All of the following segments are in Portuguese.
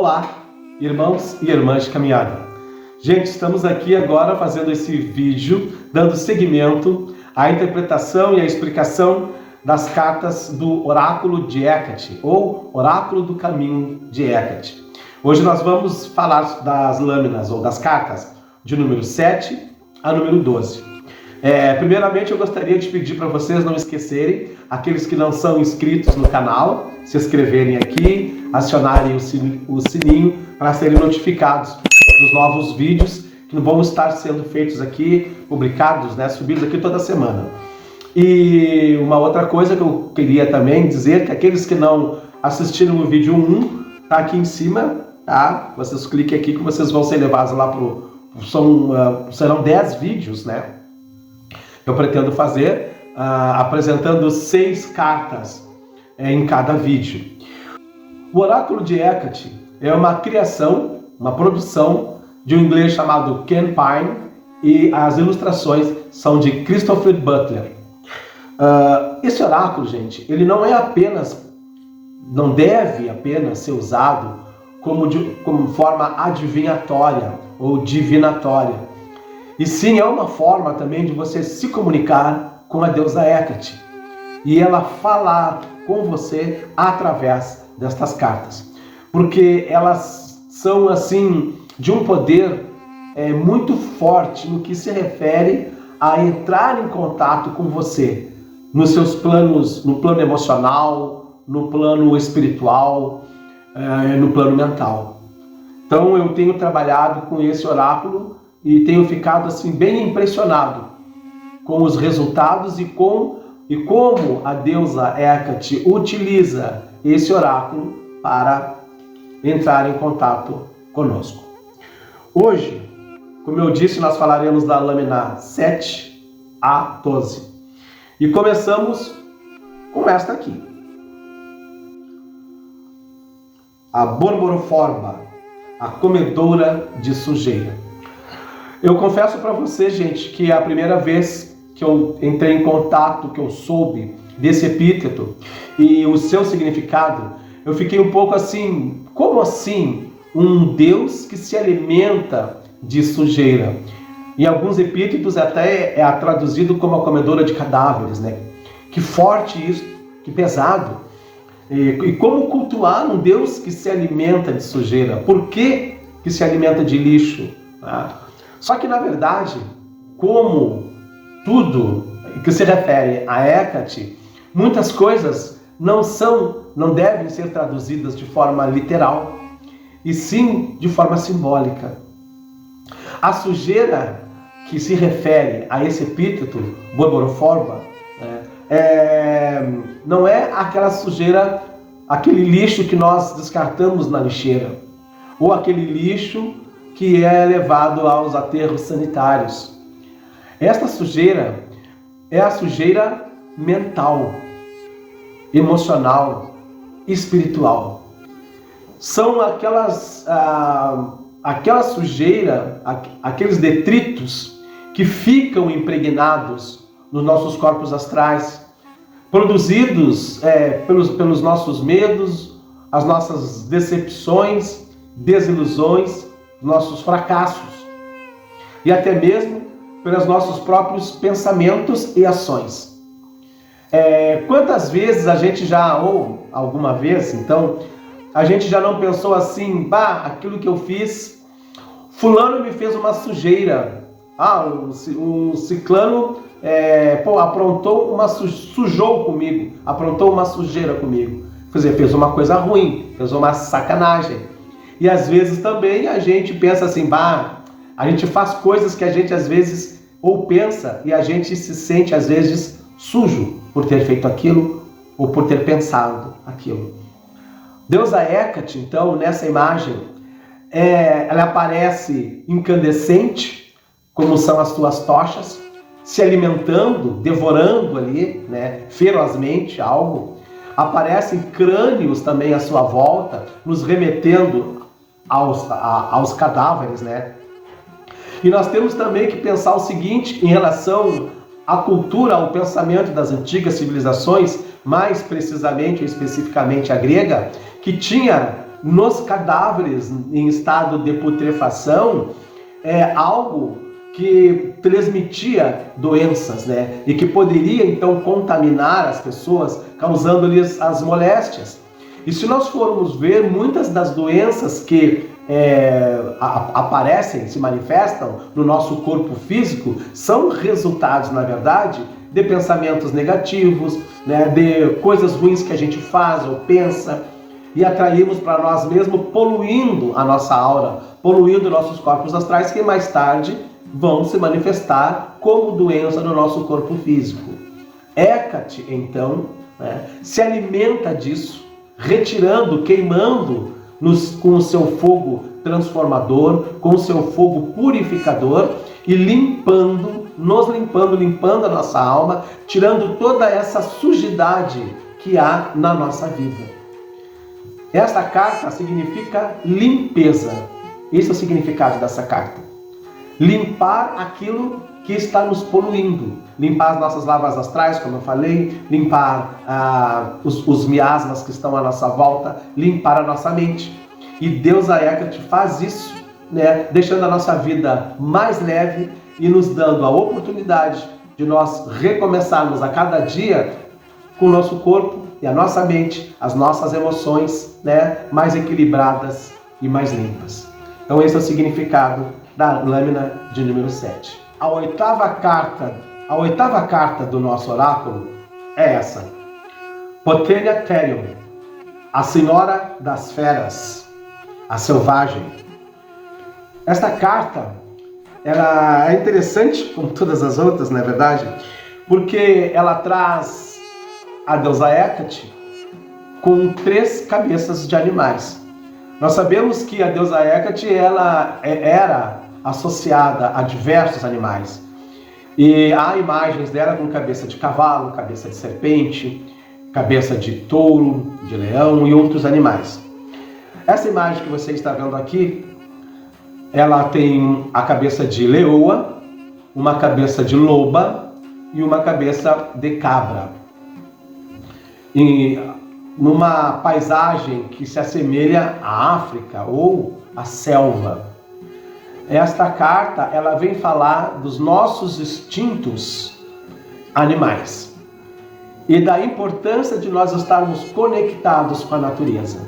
Olá, irmãos e irmãs de caminhada. Gente, estamos aqui agora fazendo esse vídeo, dando seguimento à interpretação e à explicação das cartas do Oráculo de Hecate, ou Oráculo do Caminho de Hecate. Hoje nós vamos falar das lâminas, ou das cartas, de número 7 a número 12. Primeiramente, eu gostaria de pedir para vocês não esquecerem, aqueles que não são inscritos no canal, se inscreverem aqui, acionarem o sininho para serem notificados dos novos vídeos que vão estar sendo feitos aqui, publicados, subidos aqui toda semana. E uma outra coisa que eu queria também dizer, que aqueles que não assistiram o vídeo 1, tá aqui em cima, tá? Vocês cliquem aqui que vocês vão ser levados lá serão 10 vídeos, eu pretendo fazer, apresentando 6 cartas em cada vídeo. O Oráculo de Hecate é uma criação, uma produção de um inglês chamado Ken Pine, e as ilustrações são de Christopher Butler. Esse oráculo, gente, ele não deve apenas ser usado como forma adivinhatória ou divinatória. E sim, é uma forma também de você se comunicar com a deusa Hecate e ela falar com você através destas cartas, porque elas são assim de um poder muito forte no que se refere a entrar em contato com você nos seus planos, no plano emocional, no plano espiritual, no plano mental. Então eu tenho trabalhado com esse oráculo e tenho ficado assim bem impressionado com os resultados e como a deusa Hecate utiliza esse oráculo para entrar em contato conosco. Hoje, como eu disse, nós falaremos da lâmina 7 a 12. E começamos com esta aqui. A Borboroforba, a comedora de sujeira. Eu confesso para você, gente, que a primeira vez que eu entrei em contato, que eu soube desse epíteto e o seu significado, eu fiquei um pouco assim, como assim um Deus que se alimenta de sujeira? Em alguns epítetos até é traduzido como a comedora de cadáveres, Que forte isso, que pesado. E como cultuar um Deus que se alimenta de sujeira? Por que se alimenta de lixo? Só que, na verdade, como tudo que se refere a Hecate, muitas coisas não devem ser traduzidas de forma literal, e sim de forma simbólica. A sujeira que se refere a esse epíteto, Borboroforba, não é aquela sujeira, aquele lixo que nós descartamos na lixeira, ou aquele lixo que é levado aos aterros sanitários. Esta sujeira é a sujeira mental, emocional, espiritual. São aquela sujeira, aqueles detritos que ficam impregnados nos nossos corpos astrais, produzidos pelos nossos medos, as nossas decepções, desilusões, nossos fracassos e até mesmo pelos nossos próprios pensamentos e ações. Quantas vezes a gente já, ou alguma vez, então, a gente já não pensou assim, aquilo que eu fiz, fulano me fez uma sujeira, o ciclano sujou comigo, aprontou uma sujeira comigo, fez uma coisa ruim, fez uma sacanagem. E às vezes também a gente pensa assim, a gente faz coisas que a gente às vezes ou pensa e a gente se sente às vezes sujo por ter feito aquilo ou por ter pensado aquilo. Deusa Hecate, então, nessa imagem, ela aparece incandescente, como são as suas tochas, se alimentando, devorando ali, ferozmente algo. Aparecem crânios também à sua volta, nos remetendo aos cadáveres, E nós temos também que pensar o seguinte em relação à cultura, ao pensamento das antigas civilizações, mais precisamente ou especificamente a grega, que tinha nos cadáveres em estado de putrefação é algo que transmitia doenças, né? E que poderia então contaminar as pessoas, causando-lhes as moléstias. E se nós formos ver, muitas das doenças que aparecem, se manifestam no nosso corpo físico, são resultados, na verdade, de pensamentos negativos, né? De coisas ruins que a gente faz ou pensa, e atraímos para nós mesmos, poluindo a nossa aura, poluindo nossos corpos astrais, que mais tarde vão se manifestar como doença no nosso corpo físico. Hécate, então, né, se alimenta disso, retirando, queimando com o seu fogo transformador, com o seu fogo purificador e limpando a nossa alma, tirando toda essa sujidade que há na nossa vida. Esta carta significa limpeza. Esse é o significado dessa carta. Limpar aquilo que está nos poluindo. Limpar as nossas lavas astrais, como eu falei. Limpar os miasmas que estão à nossa volta. Limpar a nossa mente. E Deus, a Hécate, faz isso, né? Deixando a nossa vida mais leve e nos dando a oportunidade de nós recomeçarmos a cada dia com o nosso corpo e a nossa mente, as nossas emoções, né, mais equilibradas e mais limpas. Então esse é o significado da lâmina de número 7. A oitava carta do nosso oráculo é essa. Potenia Therium, a Senhora das Feras, a Selvagem. Esta carta, ela é interessante, como todas as outras, na verdade, porque ela traz a deusa Hécate com 3 cabeças de animais. Nós sabemos que a deusa Hécate ela era associada a diversos animais. E há imagens dela com cabeça de cavalo, cabeça de serpente, cabeça de touro, de leão e outros animais. Essa imagem que você está vendo aqui, ela tem a cabeça de leoa, uma cabeça de loba e uma cabeça de cabra. E numa paisagem que se assemelha à África ou à selva. Esta carta, ela vem falar dos nossos instintos animais e da importância de nós estarmos conectados com a natureza.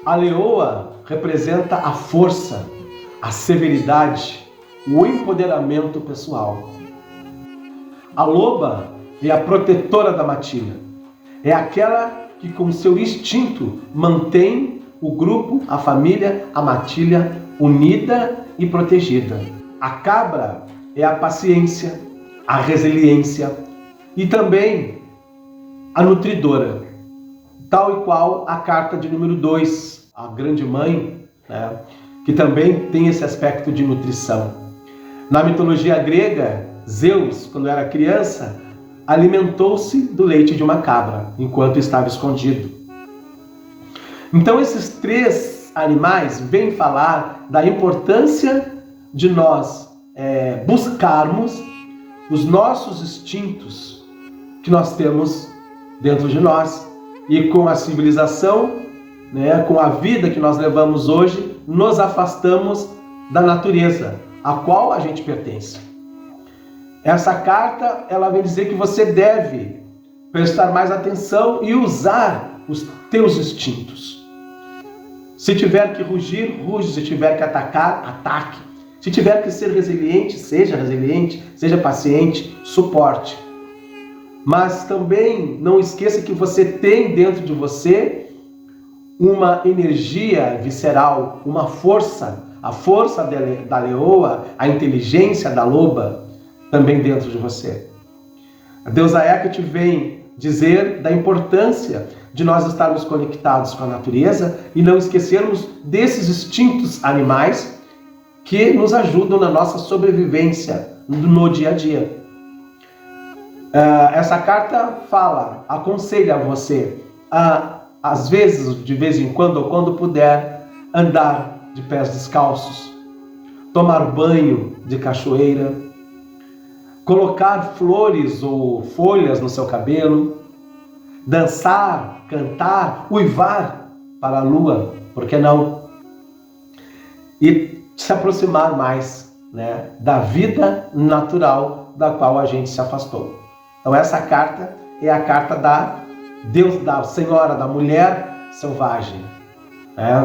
A leoa representa a força, a severidade, o empoderamento pessoal. A loba é a protetora da matilha. É aquela que com seu instinto mantém o grupo, a família, a matilha unida e protegida. A cabra é a paciência, a resiliência e também a nutridora. Tal e qual a carta de número 2, a grande mãe, né, que também tem esse aspecto de nutrição. Na mitologia grega, Zeus, quando era criança, alimentou-se do leite de uma cabra, enquanto estava escondido. Então esses 3 animais vêm falar da importância de nós buscarmos os nossos instintos que nós temos dentro de nós. E com a civilização, né, com a vida que nós levamos hoje, nos afastamos da natureza, a qual a gente pertence. Essa carta, ela vem dizer que você deve prestar mais atenção e usar os teus instintos. Se tiver que rugir, ruge. Se tiver que atacar, ataque. Se tiver que ser resiliente, seja paciente, suporte. Mas também não esqueça que você tem dentro de você uma energia visceral, uma força, a força da leoa, a inteligência da loba, também dentro de você. A deusa Hécate vem dizer da importância de nós estarmos conectados com a natureza e não esquecermos desses instintos animais que nos ajudam na nossa sobrevivência no dia a dia. Essa carta aconselha você a, às vezes, de vez em quando, ou quando puder, andar de pés descalços, tomar banho de cachoeira, colocar flores ou folhas no seu cabelo, dançar, cantar, uivar para a Lua, por que não? E se aproximar mais, né, da vida natural da qual a gente se afastou. Então essa carta é a carta da Deus, da Senhora, da mulher selvagem,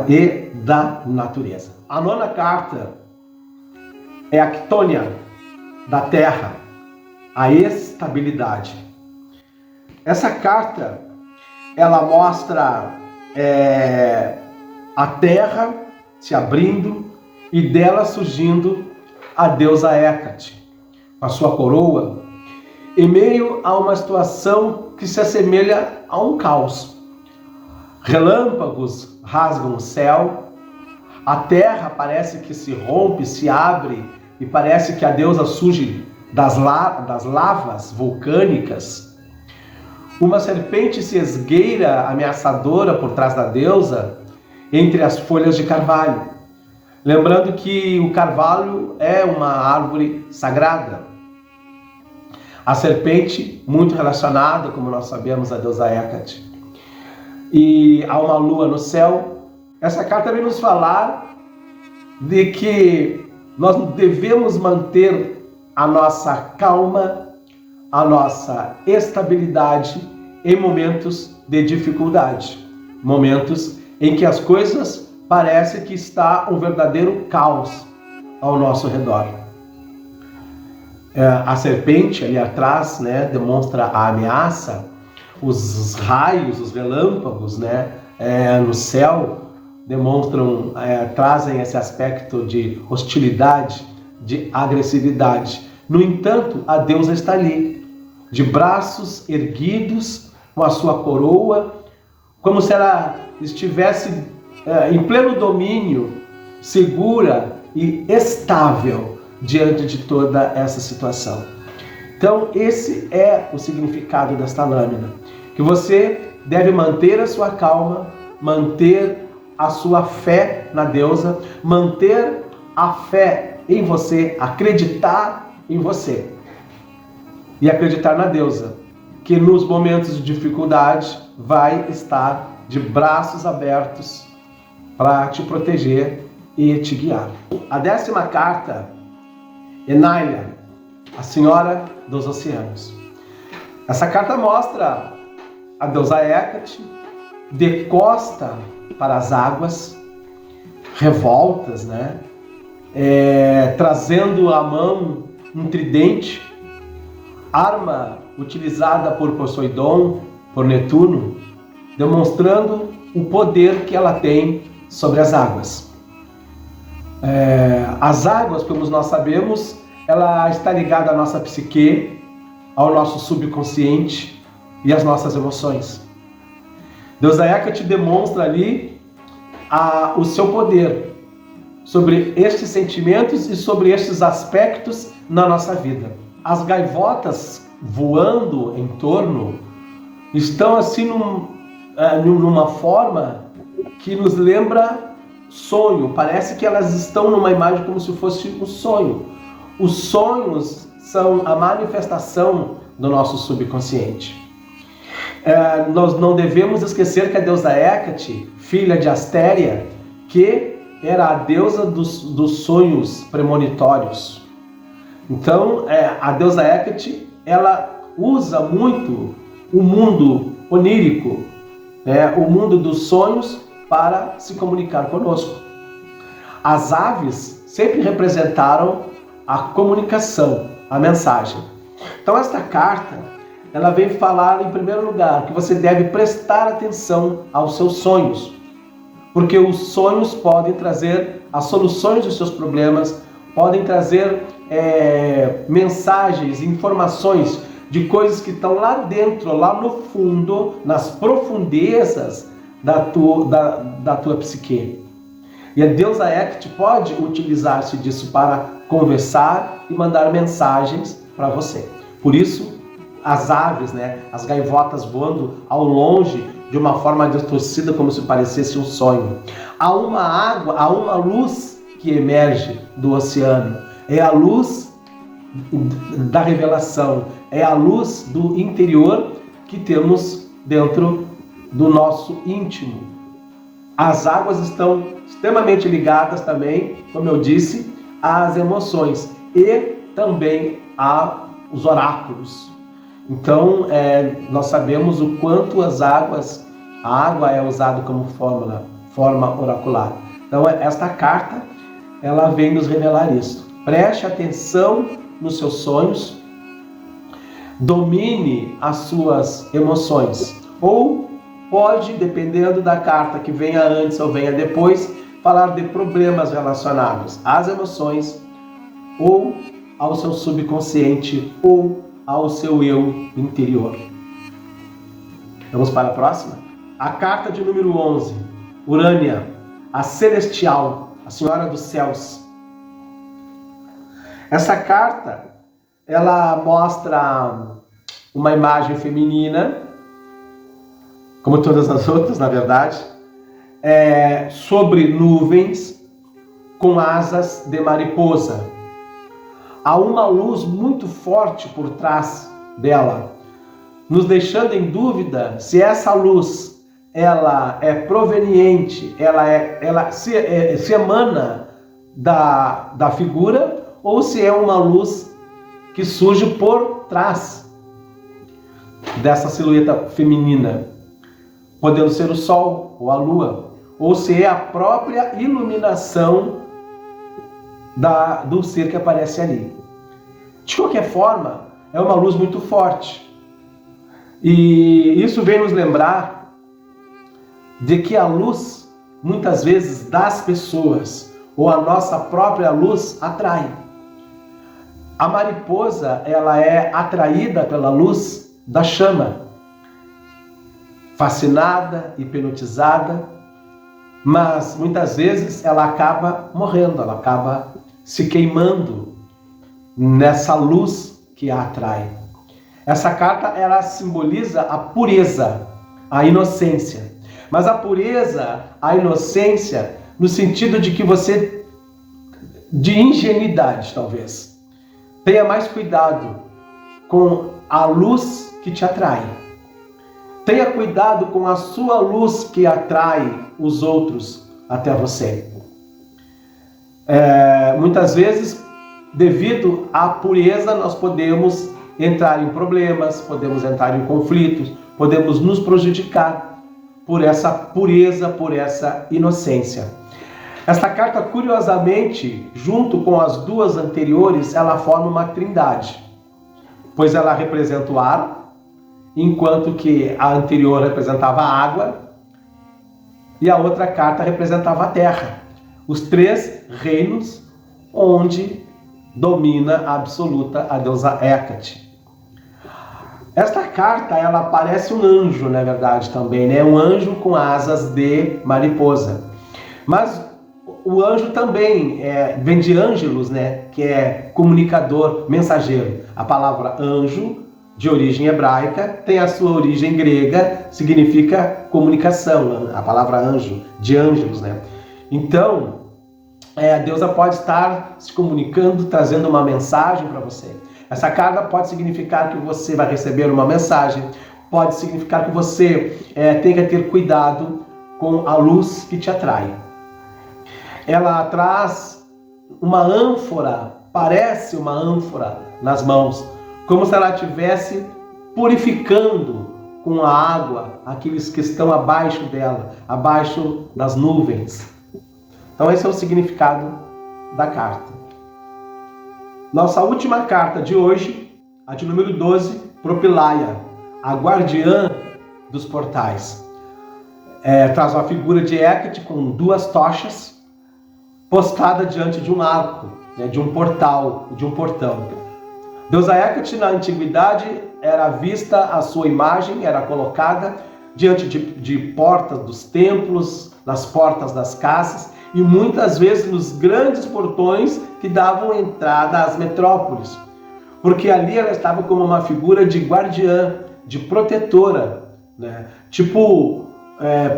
e da natureza. A 9ª carta é a quitônia, da terra, a estabilidade. Essa carta, ela mostra a terra se abrindo e dela surgindo a deusa Hécate, com a sua coroa, em meio a uma situação que se assemelha a um caos. Relâmpagos rasgam o céu, a terra parece que se rompe, se abre, e parece que a deusa surge das lavas vulcânicas. Uma serpente se esgueira ameaçadora por trás da deusa, entre as folhas de carvalho. Lembrando que o carvalho é uma árvore sagrada. A serpente, muito relacionada, como nós sabemos, à deusa Hécate. E há uma lua no céu. Essa carta vem nos falar de que nós devemos manter a nossa calma, a nossa estabilidade em momentos de dificuldade, momentos em que as coisas parecem que está um verdadeiro caos ao nosso redor. A serpente ali atrás, né, demonstra a ameaça, os raios, os relâmpagos, né, no céu demonstram, trazem esse aspecto de hostilidade, de agressividade. No entanto, a deusa está ali, de braços erguidos, com a sua coroa, como se ela estivesse em pleno domínio, segura e estável diante de toda essa situação. Então, esse é o significado desta lâmina, que você deve manter a sua calma, manter a sua fé na deusa, manter a fé em você, acreditar em você e acreditar na deusa, que nos momentos de dificuldade vai estar de braços abertos para te proteger e te guiar. A 10ª carta, Enália, a Senhora dos Oceanos. Essa carta mostra a deusa Hécate de costa para as águas revoltas, né? Trazendo à mão um tridente, arma utilizada por Poseidon, por Netuno, demonstrando o poder que ela tem sobre as águas. As águas, como nós sabemos, ela está ligada à nossa psique, ao nosso subconsciente e às nossas emoções. Deusa Hécate demonstra ali o seu poder sobre estes sentimentos e sobre estes aspectos na nossa vida. As gaivotas voando em torno estão assim numa forma que nos lembra sonho. Parece que elas estão numa imagem como se fosse um sonho. Os sonhos são a manifestação do nosso subconsciente. Nós não devemos esquecer que a deusa Hécate, filha de Astéria, que era a deusa dos sonhos premonitórios. Então, a deusa Hécate, ela usa muito o mundo onírico, o mundo dos sonhos, para se comunicar conosco. As aves sempre representaram a comunicação, a mensagem. Então, esta carta, ela vem falar, em primeiro lugar, que você deve prestar atenção aos seus sonhos, porque os sonhos podem trazer as soluções dos seus problemas, podem trazer mensagens, informações de coisas que estão lá dentro, lá no fundo, nas profundezas da tua psique. E a deusa Hécate pode utilizar-se disso para conversar e mandar mensagens para você. Por isso, as aves, as gaivotas voando ao longe de uma forma distorcida, como se parecesse um sonho. Há uma água, há uma luz que emerge do oceano. É a luz da revelação, é a luz do interior que temos dentro do nosso íntimo. As águas estão extremamente ligadas também, como eu disse, às emoções e também aos oráculos. Então, nós sabemos o quanto a água é usada como forma oracular. Então, esta carta, ela vem nos revelar isso. Preste atenção nos seus sonhos, domine as suas emoções. Ou pode, dependendo da carta que venha antes ou venha depois, falar de problemas relacionados às emoções, ou ao seu subconsciente, ou ao seu eu interior. Vamos para a próxima? A carta de número 11, Urânia, a celestial, a senhora dos céus. Essa carta, ela mostra uma imagem feminina, como todas as outras, na verdade, sobre nuvens com asas de mariposa. Há uma luz muito forte por trás dela, nos deixando em dúvida se essa luz ela é proveniente, ela se emana da figura, ou se é uma luz que surge por trás dessa silhueta feminina, podendo ser o sol ou a lua, ou se é a própria iluminação do ser que aparece ali. De qualquer forma, é uma luz muito forte. E isso vem nos lembrar de que a luz, muitas vezes, das pessoas, ou a nossa própria luz, atrai. A mariposa, ela é atraída pela luz da chama, fascinada, hipnotizada, mas muitas vezes ela acaba morrendo, ela acaba se queimando nessa luz que a atrai. Essa carta, ela simboliza a pureza, a inocência. Mas a pureza, a inocência, no sentido de que você, de ingenuidade talvez, tenha mais cuidado com a luz que te atrai. Tenha cuidado com a sua luz que atrai os outros até você. Muitas vezes, devido à pureza, nós podemos entrar em problemas, podemos entrar em conflitos, podemos nos prejudicar por essa pureza, por essa inocência. Esta carta, curiosamente, junto com as duas anteriores, ela forma uma trindade, pois ela representa o ar, enquanto que a anterior representava a água e a outra carta representava a terra. Os três reinos onde domina a absoluta a deusa Hecate. Esta carta, ela parece um anjo, na verdade, também, né? Um anjo com asas de mariposa. Mas o anjo também vem de ângelos, né? Que é comunicador, mensageiro. A palavra anjo, de origem hebraica, tem a sua origem grega, significa comunicação. A palavra anjo, de ângelos, né? Então, a deusa pode estar se comunicando, trazendo uma mensagem para você. Essa carta pode significar que você vai receber uma mensagem, pode significar que você tem que ter cuidado com a luz que te atrai. Ela traz uma ânfora, parece uma ânfora nas mãos, como se ela estivesse purificando com a água aqueles que estão abaixo dela, abaixo das nuvens. Então esse é o significado da carta. Nossa última carta de hoje, a de número 12, Propilaia, a guardiã dos portais. Traz uma figura de Hecate com duas tochas, postada diante de um arco, né, de um portal, de um portão. Deusa Hecate, na antiguidade, era vista a sua imagem, era colocada diante de portas dos templos, nas portas das casas, e muitas vezes nos grandes portões que davam entrada às metrópoles, porque ali ela estava como uma figura de guardiã, de protetora, né?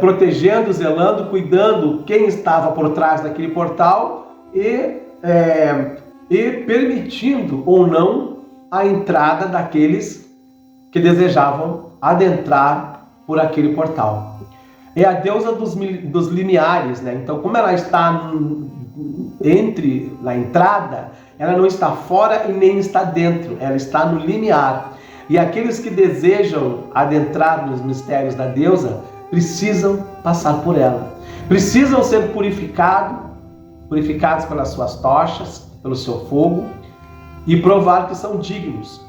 Protegendo, zelando, cuidando quem estava por trás daquele portal e permitindo ou não a entrada daqueles que desejavam adentrar por aquele portal. é a deusa dos limiares, né? Então, como ela está na entrada, ela não está fora e nem está dentro, ela está no limiar. E aqueles que desejam adentrar nos mistérios da deusa precisam passar por ela. Precisam ser purificados pelas suas tochas, pelo seu fogo, e provar que são dignos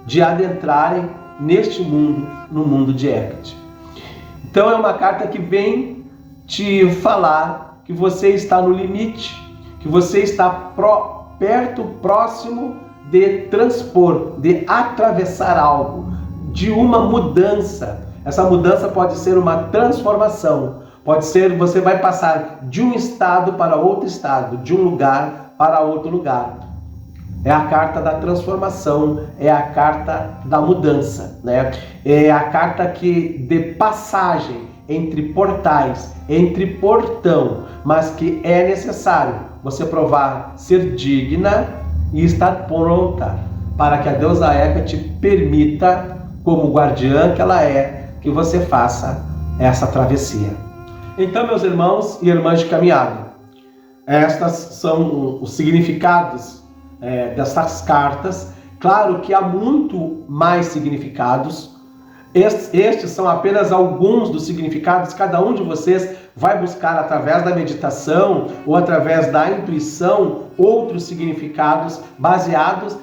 de adentrarem neste mundo, no mundo de Hecate. Então é uma carta que vem te falar que você está no limite, que você está próximo de transpor, de atravessar algo, de uma mudança. Essa mudança pode ser uma transformação, pode ser você vai passar de um estado para outro estado, de um lugar para outro lugar. É a carta da transformação, é a carta da mudança, né? É a carta de passagem entre portais, entre portão, mas que é necessário você provar ser digna e estar pronta para que a deusa Hecate permita, como guardiã que ela é, que você faça essa travessia. Então, meus irmãos e irmãs de caminhada, estas são os significados dessas cartas. Claro que há muito mais significados. Estes são apenas alguns dos significados. Cada um de vocês vai buscar através da meditação ou através da intuição outros significados baseados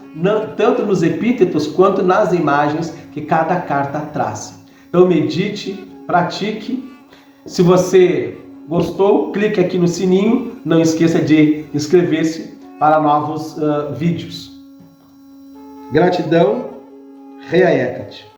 tanto nos epítetos quanto nas imagens que cada carta traz. Então medite, pratique. Se você gostou, clique aqui no sininho. Não esqueça de inscrever-se para novos vídeos. Gratidão, Rei Hecate.